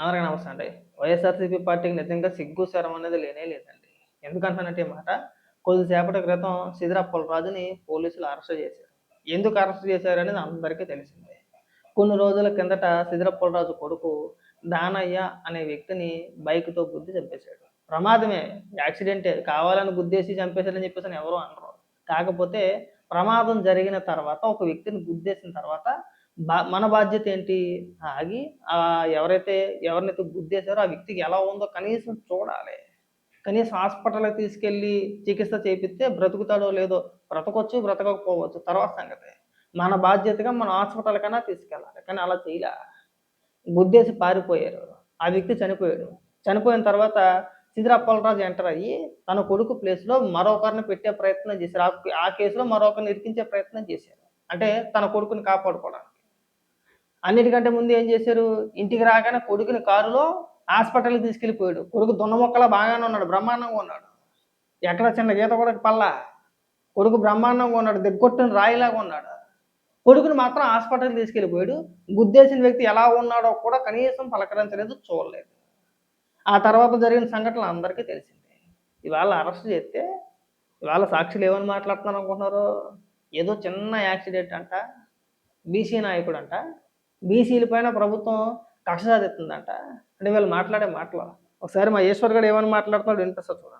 అందరికీ నమస్తే అండి. వైఎస్ఆర్‌సీపీ పార్టీకి నిజంగా సిగ్గు, శరం అనేది లేనే లేదండి. ఎందుకంటానంటే ఈ మాట, కొద్దిసేపటి క్రితం సిదిరప్పలరాజుని పోలీసులు అరెస్ట్ చేశారు. ఎందుకు అరెస్ట్ చేశారనేది అందరికీ తెలిసిందే. కొన్ని రోజుల కిందట సిదిరప్పలరాజు కొడుకు దానయ్య అనే వ్యక్తిని బైక్‌తో గుద్ది చంపేశాడు. ప్రమాదమే, యాక్సిడెంటే, కావాలని గుద్దేసి చంపేశాడని చెప్పేసని ఎవరు అనరు. కాకపోతే ప్రమాదం జరిగిన తర్వాత ఒక వ్యక్తిని గుద్దేసిన తర్వాత మన బాధ్యత ఏంటి? ఆగి ఎవరినైతే గుద్దేశారో ఆ వ్యక్తికి ఎలా ఉందో కనీసం చూడాలి. కనీసం హాస్పిటల్‌కి తీసుకెళ్ళి చికిత్స చేపిస్తే బ్రతుకుతాడో లేదో, బ్రతకొచ్చు, బ్రతకకపోవచ్చు తర్వాత సంగతి. మన బాధ్యతగా మనం హాస్పిటల్‌కన్నా తీసుకెళ్ళాలి. కానీ అలా చేయలా. గుద్దేసి పారిపోయారు. ఆ వ్యక్తి చనిపోయాడు. చనిపోయిన తర్వాత సిదిరప్పలరాజు ఎంటర్ అయ్యి తన కొడుకు ప్లేస్‌లో మరొకరిని పెట్టే ప్రయత్నం చేశారు. ఆ కేసులో మరొకరిని ఇరికించే ప్రయత్నం చేశారు. అంటే తన కొడుకుని కాపాడుకోవడానికి. అన్నిటికంటే ముందు ఏం చేశారు? ఇంటికి రాగానే కొడుకుని కారులో హాస్పిటల్‌కి తీసుకెళ్ళిపోయాడు. కొడుకు దున్నమొక్కలా బాగానే ఉన్నాడు. బ్రహ్మాండంగా ఉన్నాడు. ఎక్కడ చిన్న గీత కూడా పడలా. కొడుకు బ్రహ్మాండంగా ఉన్నాడు. దిగ్గొట్టిన రాయిలాగా ఉన్నాడు. కొడుకుని మాత్రం హాస్పిటల్‌కి తీసుకెళ్ళిపోయాడు. గుద్దేసిన వ్యక్తి ఎలా ఉన్నాడో కూడా కనీసం పలకరించలేదు, చూడలేదు. ఆ తర్వాత జరిగిన సంఘటనలు అందరికీ తెలిసిందే. ఇవాళ అరెస్ట్ చేస్తే, ఇవాళ సాక్షులు ఏమని మాట్లాడుతున్నారు అనుకుంటున్నారు? ఏదో చిన్న యాక్సిడెంట్ అంట, బీసీ నాయకుడంట, బీసీల పైన ప్రభుత్వం కక్ష సాధిస్తుందంట. అంటే వీళ్ళు మాట్లాడే మాటలు. ఒకసారి మా ఈశ్వర్ గారు ఏమని మాట్లాడుతున్నాడో వినిపిస్తా చూడండి.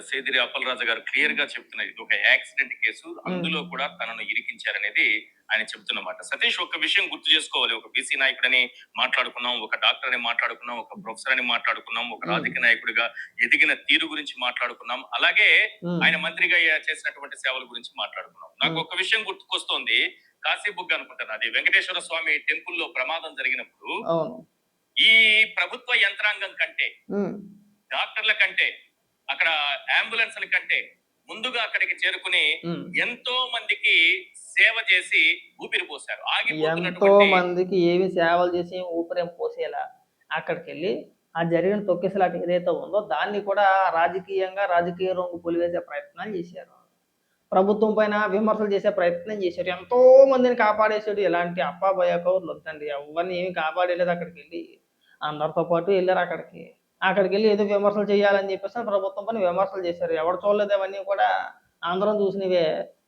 సేదిరి అప్పలరాజు గారు క్లియర్ గా చెప్తున్నారు, ఇది ఒక యాక్సిడెంట్ కేసు, అందులో కూడా తనను ఇరికించారనేది ఆయన చెప్తున్నమాట. సతీష్, ఒక విషయం గుర్తు చేసుకోవాలి. ఒక బీసీ నాయకుడని మాట్లాడుకున్నాం, ఒక డాక్టర్ అని మాట్లాడుకున్నాం, ఒక ప్రొఫెసర్ అని మాట్లాడుకున్నాం, ఒక రాజకీయ నాయకుడిగా ఎదిగిన తీరు గురించి మాట్లాడుకున్నాం, అలాగే ఆయన మంత్రిగా చేసినటువంటి సేవల గురించి మాట్లాడుకున్నాం. నాకు ఒక విషయం గుర్తుకొస్తోంది, కాశీబుగ్గ అనుకుంటాను, అది వెంకటేశ్వర స్వామి టెంపుల్ లో ప్రమాదం జరిగినప్పుడు ఈ ప్రభుత్వ యంత్రాంగం కంటే, డాక్టర్ల కంటే, అక్కడ అంబులెన్స్ కంటే ముందుగా అక్కడికి చేరుకుని ఎంతో మందికి సేవ చేసి ఊపిరి పోశారు. ఎంతో మందికి ఏమి సేవలు చేసి ఊపిరేం పోసేలా అక్కడికి వెళ్ళి ఆ జరిగిన తొక్కిసలాట ఏదైతే ఉందో దాన్ని కూడా రాజకీయ రంగు పులివేసే ప్రయత్నాలు చేశారు. ప్రభుత్వం పైన విమర్శలు చేసే ప్రయత్నం చేశారు. ఎంతో మందిని కాపాడేశాడు. ఎలాంటి అప్పాబయ కౌరులు వద్దండి, ఎవరిని ఏమి కాపాడలేదు. అక్కడికి వెళ్ళి అందరితో పాటు వెళ్ళారు. అక్కడికి వెళ్ళి ఏదో విమర్శలు చేయాలని చెప్పేసి ప్రభుత్వం పైన విమర్శలు చేశారు. ఎవరు చూడలేదు అవన్నీ కూడా, అందరం చూసినవే.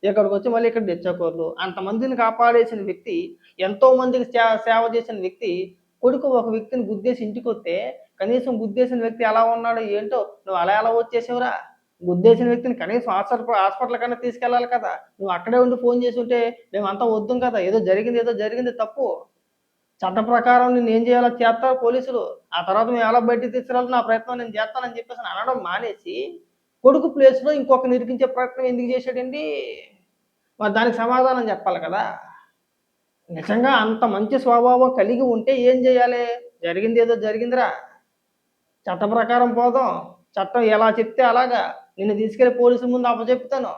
ఇక్కడికి వచ్చి మళ్ళీ ఇక్కడ తెచ్చాకోర్లు. అంతమందిని కాపాడేసిన వ్యక్తి, ఎంతో మందికి సేవ చేసిన వ్యక్తి కొడుకు ఒక వ్యక్తిని గుద్దేసి ఇంటికి వస్తే కనీసం గుద్దేసిన వ్యక్తి ఎలా ఉన్నాడో ఏంటో, నువ్వు ఎలా వచ్చేసావురా? గుద్దేసిన వ్యక్తిని కనీసం హాస్పిటల్ కన్నా తీసుకెళ్ళాలి కదా. నువ్వు అక్కడే ఉండి ఫోన్ చేసి ఉంటే మేమంతా వద్దాం కదా. ఏదో జరిగింది తప్పు. చట్ట ప్రకారం నేను ఏం చేయాలో చేస్తారు పోలీసులు. ఆ తర్వాత మేము ఎలా బయటికి తీసుకురావాలో నా ప్రయత్నం నేను చేస్తానని చెప్పేసి అనడం మానేసి కొడుకు ప్లేస్‌లో ఇంకొకరిని ఇరికించే ప్రయత్నం ఎందుకు చేశాడండి? మరి దానికి సమాధానం చెప్పాలి కదా. నిజంగా అంత మంచి స్వభావం కలిగి ఉంటే ఏం చేయాలి? జరిగిందేదో జరిగిందిరా, చట్ట ప్రకారం పోదాం, చట్టం ఎలా చెప్తే అలాగా నిన్ను తీసుకెళ్ళి పోలీసుల ముందు అప్పచెప్తాను.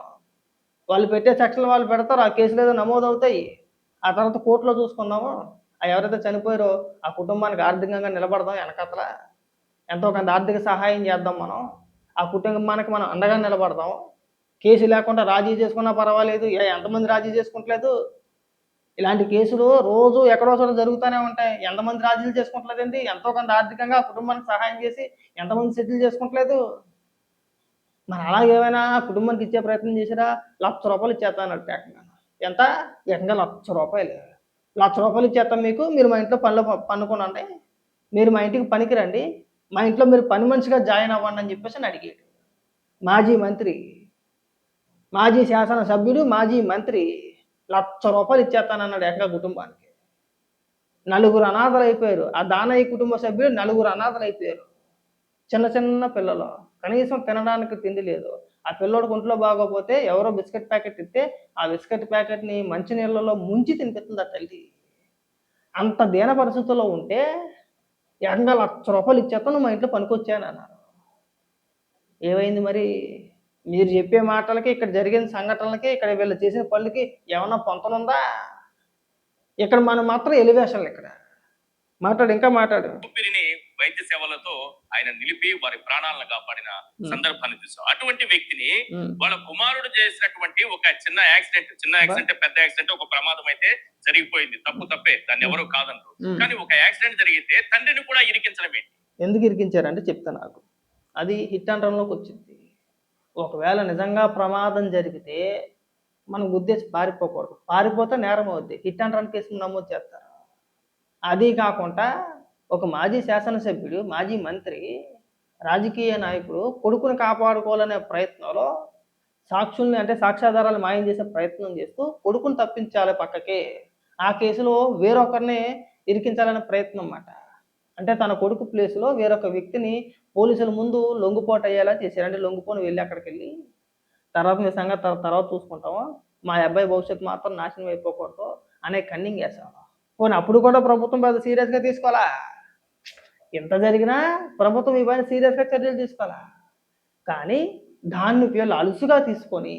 వాళ్ళు పెట్టే సెక్షన్లు వాళ్ళు పెడతారు. ఆ కేసులు ఏదో నమోదవుతాయి. ఆ తర్వాత కోర్టులో చూసుకుందాము. ఎవరైతే చనిపోయారో ఆ కుటుంబానికి ఆర్థికంగా నిలబడదాం. వెనకాతల ఎంతో కొంత ఆర్థిక సహాయం చేద్దాం. మనం ఆ కుటుంబానికి మనం అండగా నిలబడదాం. కేసు లేకుండా రాజీ చేసుకున్నా పర్వాలేదు. ఎంతమంది రాజీ చేసుకుంటలేదు? ఇలాంటి కేసులు రోజు ఎక్కడో చోట జరుగుతూనే ఉంటాయి. ఎంతమంది రాజీలు చేసుకుంటలేదండి? ఎంతో కొంత ఆర్థికంగా ఆ కుటుంబానికి సహాయం చేసి ఎంతమంది సెటిల్ చేసుకుంటలేదు? మరి అలాగేమైనా కుటుంబానికి ఇచ్చే ప్రయత్నం చేశారా? రూ. 1,00,000 ఇచ్చేస్తానన్నాడు ఏకంగా. ఎంత? ఏకంగా రూ. 1,00,000. రూ. 1,00,000 ఇచ్చేస్తాం మీకు. మీరు మా ఇంట్లో పనుకోనండి. మీరు మా ఇంటికి పనికి రండి. మా ఇంట్లో మీరు పని మనిషిగా జాయిన్ అవ్వండి అని చెప్పేసి అడిగాడు. మాజీ మంత్రి, మాజీ శాసనసభ్యుడు, మాజీ మంత్రి రూ. 1,00,000 ఇచ్చేస్తానన్నాడు ఏకంగా కుటుంబానికి. నలుగురు అనాథలైపోయారు. ఆ దానయ్య కుటుంబ సభ్యులు నలుగురు అనాథలైపోయారు. చిన్న పిల్లలు. కనీసం తినడానికి తిండి లేదు. ఆ పిల్లోడికి ఒంట్లో బాగోపోతే ఎవరో బిస్కెట్ ప్యాకెట్ ఇస్తే ఆ బిస్కెట్ ప్యాకెట్‌ని మంచినీళ్ళలో ముంచి తినిపిస్తుంది ఆ తల్లి. అంత దీన పరిస్థితుల్లో ఉంటే ఏకంగా రూ. 1,00,000 ఇచ్చేస్తాను, నువ్వు మా ఇంట్లో పనికొచ్చానన్నారు. ఏమైంది మరి? మీరు చెప్పే మాటలకి, ఇక్కడ జరిగిన సంఘటనలకి, ఇక్కడ వీళ్ళు చేసిన పనులకి ఏమన్నా పొంతనుందా? ఇక్కడ మనం మాత్రం ఎలివేషన్లు ఇక్కడ. మాట్లాడు, ఇంకా మాట్లాడు. ఊపిరిని వైద్య సేవలతో ఆయన నిలిపి వారి ప్రాణాలను కాపాడిన సందర్భాన్ని చూసాం. అటువంటి వ్యక్తిని వాళ్ళ కుమారుడు చేసినటువంటి ఒక చిన్న యాక్సిడెంట్ పెద్ద యాక్సిడెంట్ ఒక ప్రమాదం అయితే జరిగిపోయింది. తప్పే, దాన్ని ఎవరు కాదనరు. కానీ ఒక యాక్సిడెంట్ జరిగితే తండ్రిని కూడా ఇరికించడం ఏంటి? ఎందుకు ఇరికించారంటే చెప్తా నాకు. అది హిట్ అండ్ రన్‌లోకి వచ్చింది. ఒకవేళ నిజంగా ప్రమాదం జరిగితే మనం గుద్దేసి పారిపోకూడదు. పారిపోతే నేరం అవుద్ది. హిట్ అండ్ రన్ కేసులు నమోదు చేస్తారు. అది కాకుండా ఒక మాజీ శాసనసభ్యుడు, మాజీ మంత్రి, రాజకీయ నాయకుడు కొడుకుని కాపాడుకోవాలనే ప్రయత్నంలో సాక్షుల్ని అంటే సాక్ష్యాధారాలు మాయం చేసే ప్రయత్నం చేస్తూ కొడుకుని తప్పించాలి పక్కకి. ఆ కేసులో వేరొకరిని ఇరికించాలనే ప్రయత్నం అన్నమాట. అంటే తన కొడుకు ప్లేస్‌లో వేరొక వ్యక్తిని పోలీసుల ముందు లొంగిపోటు అయ్యేలా చేశారు. అంటే లొంగిపోని వెళ్ళి అక్కడికెళ్ళి తర్వాత మీ సంగతి తర్వాత చూసుకుంటాము. మా అబ్బాయి భవిష్యత్తు మాత్రం నాశనం అయిపోకూడదు అనే కన్నింగ్ ఏశారు. పోనీ అప్పుడు కూడా ప్రభుత్వం పెద్ద సీరియస్‌గా తీసుకోలా. ఇంత జరిగినా ప్రభుత్వం ఈ పైన సీరియస్‌గా చర్యలు తీసుకోలా. కానీ దాన్ని వీళ్ళు అలుసుగా తీసుకొని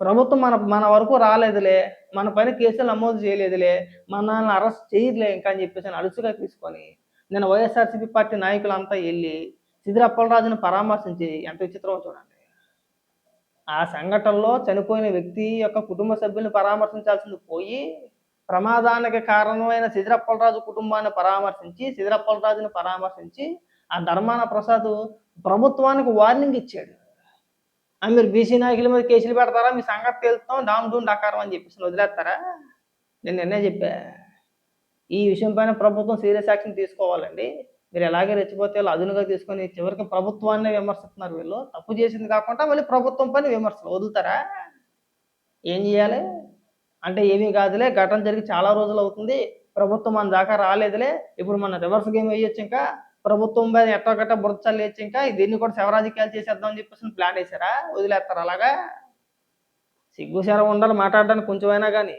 ప్రభుత్వం మన వరకు రాలేదులే, మన పైన కేసులు నమోదు చేయలేదులే, మనల్ని అరెస్ట్ చేయదులే ఇంకా అని చెప్పేసి అలుసుగా తీసుకొని నిన్న వైఎస్ఆర్‌సీపీ పార్టీ నాయకులంతా వెళ్ళి సిదిరి అప్పలరాజుని పరామర్శించి ఎంత విచిత్రమో చూడండి. ఆ సంఘటనలో చనిపోయిన వ్యక్తి యొక్క కుటుంబ సభ్యుల్ని పరామర్శించాల్సింది పోయి ప్రమాదానికి కారణమైన సిదిరి అప్పలరాజు కుటుంబాన్ని పరామర్శించి ఆ ధర్మాన ప్రసాద్ ప్రభుత్వానికి వార్నింగ్ ఇచ్చాడు. మీరు బీసీ నాయకుల మీద కేసులు పెడతారా, మీ సంగతి తెలుస్తాం, డామ్ డూన్ డకారం అని చెప్పేసి వదిలేస్తారా? నేను నిన్నే చెప్పా, ఈ విషయం పైన ప్రభుత్వం సీరియస్ యాక్షన్ తీసుకోవాలండి. మీరు ఎలాగే రెచ్చిపోతే అదునుగా తీసుకొని చివరికి ప్రభుత్వాన్ని విమర్శిస్తున్నారు. వీళ్ళు తప్పు చేసింది కాకుండా మళ్ళీ ప్రభుత్వం పైన విమర్శలు వదులుతారా? ఏం చేయాలి అంటే ఏమీ కాదులే, ఘటన జరిగి చాలా రోజులు అవుతుంది, ప్రభుత్వం మన దాకా రాలేదులే, ఇప్పుడు మన రివర్స్ గేమ్ వేయొచ్చు, ఇంకా ప్రభుత్వం పైన ఎట్టగట్ట బురద చల్లేయచ్చు, ఇంకా దీన్ని కూడా శవరాజకీయాలు చేసేద్దాం అని చెప్పేసి ప్లాన్ వేసారా? వదిలేస్తారు అలాగా? సిగ్గుశరం ఉండాలి మాట్లాడడానికి కొంచెమైనా కానీ.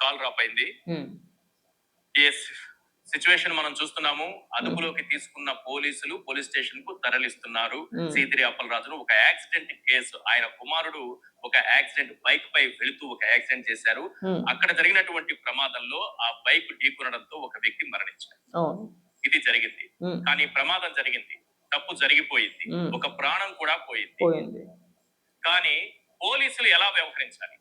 కాల్ డ్రాప్ అయింది. సిచ్యువేషన్ మనం చూస్తున్నాము. అదుపులోకి తీసుకున్న పోలీసులు పోలీస్ స్టేషన్ కు తరలిస్తున్నారు సీదిరి అప్పలరాజును. ఒక యాక్సిడెంట్ కేసు, ఆయన కుమారుడు ఒక యాక్సిడెంట్ బైక్ పై వెళుతూ ఒక యాక్సిడెంట్ చేశారు. అక్కడ జరిగినటువంటి ప్రమాదంలో ఆ బైక్ ఢీకొనడంతో ఒక వ్యక్తి మరణించారు. ఇది జరిగింది. కానీ ప్రమాదం జరిగింది, తప్పు జరిగిపోయింది, ఒక ప్రాణం కూడా పోయింది. కానీ పోలీసులు ఎలా వ్యవహరించాలి?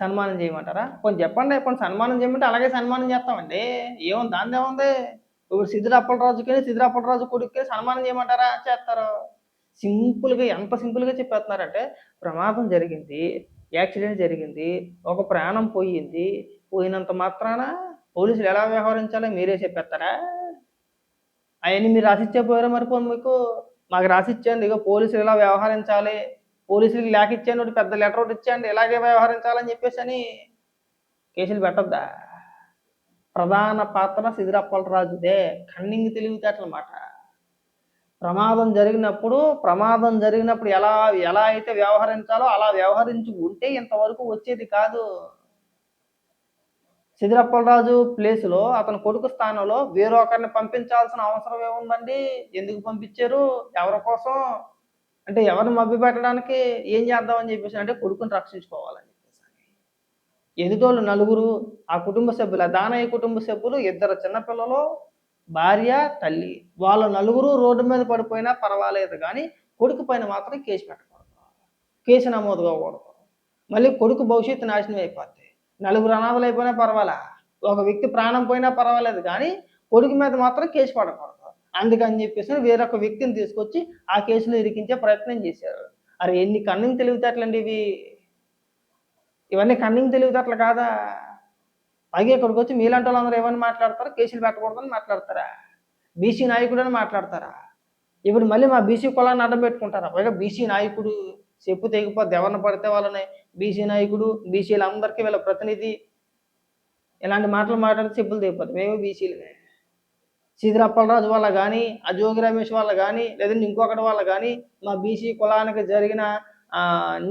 సన్మానం చేయమంటారా? కొంచెం చెప్పండి. సన్మానం చేయమంటే అలాగే సన్మానం చేస్తామండి. దాని ఏముంది? ఇప్పుడు సిదిరి అప్పలరాజు కొడుకుకి సన్మానం చేయమంటారా? చేస్తారు. సింపుల్గా, ఎంత సింపుల్గా చెప్పేస్తున్నారంటే ప్రమాదం జరిగింది, యాక్సిడెంట్ జరిగింది, ఒక ప్రాణం పోయినంత మాత్రాన పోలీసులు ఎలా వ్యవహరించాలో మీరే చెప్పేస్తారా? అవన్నీ మీరు రాసిచ్చే పోయారా? మరి మీకు మాకు రాసిచ్చాను, ఇక పోలీసులు ఎలా వ్యవహరించాలి, పోలీసులకి లేఖ ఇచ్చాను, ఒకటి పెద్ద లెటర్ ఒకటి ఇచ్చాండి, ఇలాగే వ్యవహరించాలని చెప్పేసి అని కేసులు పెట్టొద్దా? ప్రధాన పాత్ర సిదిరి అప్పలరాజుదే. కన్నింగ్ తెలివితేటలమాట. ప్రమాదం జరిగినప్పుడు ఎలా అయితే వ్యవహరించాలో అలా వ్యవహరించి ఉంటే ఇంతవరకు వచ్చేది కాదు. సిదిరి అప్పలరాజు ప్లేస్లో అతని కొడుకు స్థానంలో వేరొకరిని పంపించాల్సిన అవసరం ఏముందండి? ఎందుకు పంపించారు? ఎవరి కోసం? అంటే ఎవరిని మభ్యపెట్టడానికి? ఏం చేద్దామని చెప్పేసి అంటే కొడుకుని రక్షించుకోవాలని చెప్పేసి. ఎదుటోళ్ళు నలుగురు, ఆ కుటుంబ సభ్యులు, ఆ దానయ్య కుటుంబ సభ్యులు, 2 చిన్నపిల్లలు, భార్య, తల్లి, వాళ్ళ నలుగురు రోడ్డు మీద పడిపోయినా పర్వాలేదు కానీ కొడుకు పైన మాత్రం కేసు పెట్టకూడదు, కేసు నమోదు కాకూడదు. మళ్ళీ కొడుకు భవిష్యత్తు నాశనం అయిపోద్ది. నలుగురు అనాథలు అయిపోయినా పర్వాలా, ఒక వ్యక్తి ప్రాణం పోయినా పర్వాలేదు కానీ కొడుకు మీద మాత్రం కేసు పడకూడదు. అందుకని చెప్పేసి వేరొక వ్యక్తిని తీసుకొచ్చి ఆ కేసులో ఇరికించే ప్రయత్నం చేశారు. అరే ఎన్ని కన్నింగ్ తెలివితేటలండి ఇవి! ఇవన్నీ కన్నింగ్ తెలివితేటలు కాదా? పైగా ఇక్కడికి వచ్చి మీలాంటి వాళ్ళందరూ ఏమని మాట్లాడతారు? కేసులు పెట్టకూడదని మాట్లాడతారా? బీసీ నాయకుడు అని మాట్లాడతారా? ఇప్పుడు మళ్ళీ మా బీసీ కులాన్ని అడ్డం పెట్టుకుంటారా? పైగా బీసీ నాయకుడు చెప్పు తెగిపోద్ది, ఎవరిని పడితే వాళ్ళని బీసీ నాయకుడు, బీసీలందరికీ వీళ్ళ ప్రతినిధి, ఇలాంటి మాటలు మాట్లాడితే చెప్పులు తెగిపోద్ది. మేము బీసీలమే. సిదిరి అప్పలరాజు వల్ల కానీ, ఆ జోగి రమేష్ వల్ల కానీ, లేదంటే ఇంకొకటి వల్ల కానీ మా బీసీ కులానికి జరిగిన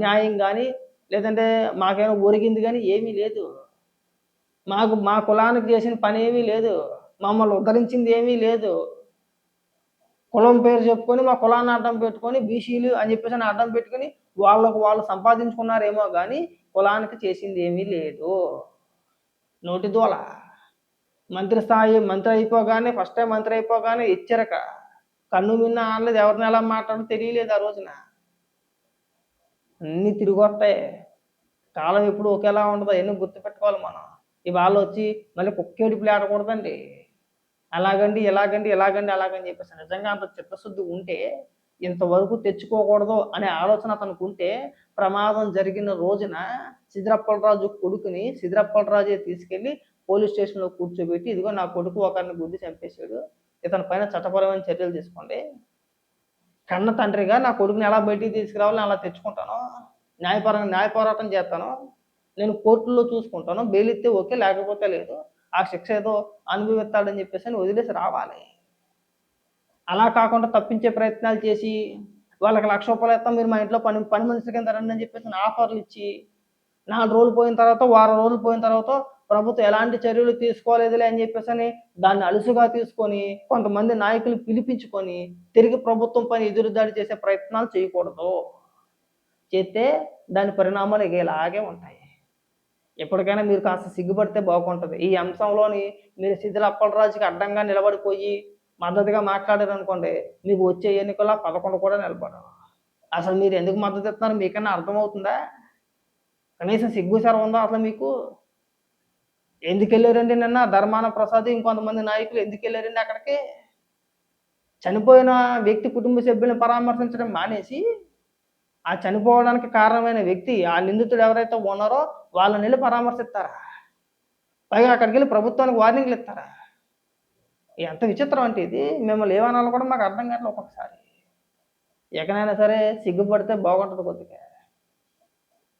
న్యాయం కానీ, లేదంటే మాకేమైనా ఒరిగింది కానీ ఏమీ లేదు. మా కులానికి చేసిన పని ఏమీ లేదు, మమ్మల్ని ఉద్ధరించింది ఏమీ లేదు. కులం పేరు చెప్పుకొని మా కులాన్ని అడ్డం పెట్టుకొని బీసీలు అని చెప్పేసి అడ్డం పెట్టుకొని వాళ్ళు సంపాదించుకున్నారేమో కానీ కులానికి చేసింది ఏమీ లేదు. నోటి దూల. మంత్రి స్థాయి మంత్రి అయిపోగానే ఫస్ట్ టైం మంత్రి అయిపోగానే హెచ్చరిక. కన్ను మిన్ను ఆనలేదు, ఎవరిని ఎలా మాట్లాడాలో తెలియలేదు ఆ రోజున. అన్నీ తిరిగొస్తాయి. కాలం ఎప్పుడు ఒకేలా ఉండదు, అయన్నీ గుర్తుపెట్టుకోవాలి మనం. ఇవాళొచ్చి మళ్ళీ కుక్కేడుపులు ఏడకూడదండి. అలాగండి, ఇలాగండి, ఇలాగండి, అలాగని చెప్పేసి. నిజంగా అంత చిత్తశుద్ధి ఉంటే ఇంతవరకు తెచ్చుకోకూడదు అనే ఆలోచన అతనుకుంటే ప్రమాదం జరిగిన రోజున సిద్రప్పలరాజు కొడుకుని సిద్రప్పలరాజే తీసుకెళ్ళి పోలీస్ స్టేషన్‌లో కూర్చోబెట్టి, ఇదిగో నా కొడుకు ఒకరిని గుద్ది చంపేశాడు. ఇతని పైన చట్టపరమైన చర్యలు తీసుకోండి. కన్న తండ్రిగా నా కొడుకుని ఎలా బయటికి తీసుకురావాలో నేను అలా తెచ్చుకుంటాను. న్యాయపరంగా న్యాయ పోరాటం చేస్తాను. నేను కోర్టుల్లో చూసుకుంటాను. బెయిల్ ఇస్తే ఓకే, లేకపోతే లేదు. ఆ శిక్ష ఏదో అనుభవిస్తాడని చెప్పేసి వదిలేసి రావాలి. అలా కాకుండా తప్పించే ప్రయత్నాలు చేసి వాళ్ళకి రూ. 1,00,000 ఇస్తాం, మీరు మా ఇంట్లో పని పని మనిషి కింద రండి అని చెప్పేసి ఆఫర్లు ఇచ్చి 4 రోజులు పోయిన తర్వాత, వారం రోజులు పోయిన తర్వాత ప్రభుత్వం ఎలాంటి చర్యలు తీసుకోలేదులే అని చెప్పేసి దాన్ని అలుసుగా తీసుకొని కొంతమంది నాయకులు పిలిపించుకొని తిరిగి ప్రభుత్వం పైన ఎదురుదాడి చేసే ప్రయత్నాలు చేయకూడదు. చేస్తే దాని పరిణామాలు ఇలాగే ఉంటాయి. ఎప్పటికైనా మీరు కాస్త సిగ్గుపడితే బాగుంటది. ఈ అంశంలోని మీరు శిథిల అప్పలరాజుకి అడ్డంగా నిలబడిపోయి మద్దతుగా మాట్లాడారనుకోండి, మీకు వచ్చే ఎన్నికల్లో 11 కూడా నిలబడవు. అసలు మీరు ఎందుకు మద్దతు ఇస్తున్నారో మీకన్నా అర్థమవుతుందా? కనీసం సిగ్గు శరం ఉందా అసలు మీకు? ఎందుకెళ్లారండి నిన్న ధర్మాన ప్రసాద్ ఇంకొంతమంది నాయకులు ఎందుకెళ్లారండి అక్కడికి? చనిపోయిన వ్యక్తి కుటుంబ సభ్యులను పరామర్శించడం మానేసి, ఆ చనిపోవడానికి కారణమైన వ్యక్తి, ఆ నిందితుడు ఎవరైతే ఉన్నారో వాళ్ళనెళ్లి పరామర్శిస్తారా? పైగా అక్కడికెళ్లి ప్రభుత్వానికి వార్నింగ్‌లు ఇస్తారా? ఎంత విచిత్రం అంటే ఇది. మిమ్మల్ని ఏమనాలో కూడా మాకు అర్థం కావట్లేదు ఒక్కొక్కసారి. ఇకనైనా సరే సిగ్గుపడితే బాగుంటది కొద్దిగా.